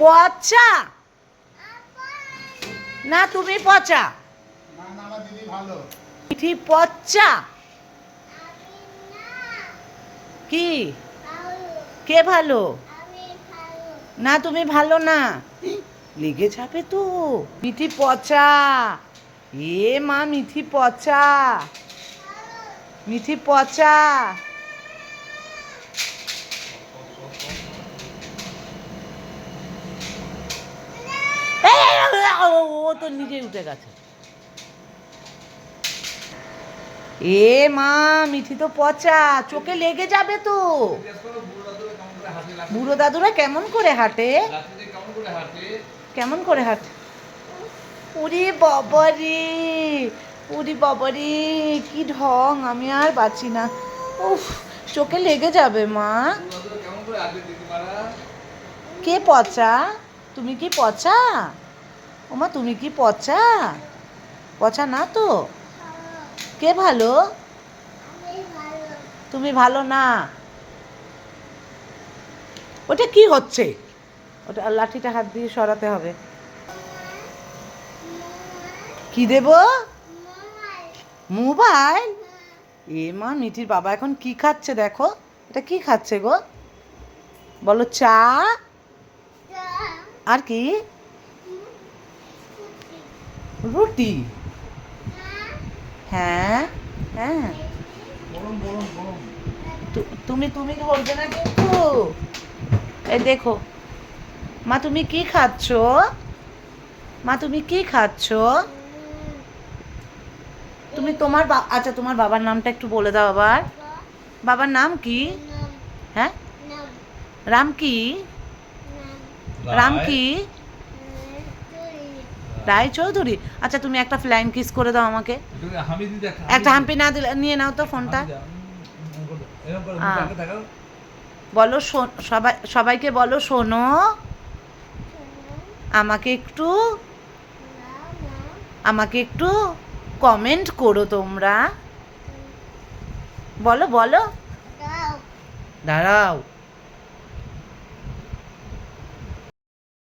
পচা না, তুমি পচা। মিঠি পচা কি? কে ভালো? না, তুমি ভালো না, লেগে যাবে তো। মিঠি পচা। এ মা, মিঠি পচা, মিঠি পচা। ও তো নিজে উঠে গেছে। এ মা, মিঠি তো পচা, চোখে লেগে যাবে তো। বুড়ো দাদুরা কেমন করে হাঁটে? কেমন করে হাঁটে? ওরে বাবারে, ওরে বাবারে, কি ঢং! আমি আর বাঁচি না। উফ, চোখে লেগে যাবে মা। কে পচা? তুমি কি পচা? ওমা, তুমি কি পচা? পচা না তো? কে ভালো? তুমি ভালো না। ওটা কি হচ্ছে? ওটা লাঠিটা হাত দিয়ে সরাতে হবে। কি দেব? মোবাইল? এ মা, মিঠির বাবা এখন কি খাচ্ছে দেখো। এটা কি খাচ্ছে গো? বলো। চা? আর কি? রুটি? হ্যাঁ হ্যাঁ। তুমি তুমি ধরবে না কিন্তু। এই দেখো মা, তুমি কি খাচ্ছ? মা, তুমি কি খাচ্ছ? তুমি তোমার আচ্ছা, তোমার বাবার নামটা একটু বলে দাও আবার। বাবার নাম কি? হ্যাঁ, রাম কি? রাম কি? রায় চৌধুরী। আচ্ছা, তুমি একটা ফ্লাইং কিস করে দাও আমাকে। একটা হাম্পি না দিলে নিয়ে নাও তো ফোনটা। বলো, সবাইকে বলো, শোনো, আমাকে একটু আমাকে একটু কমেন্ট করো তোমরা। বলো বলো। দাঁড়াও।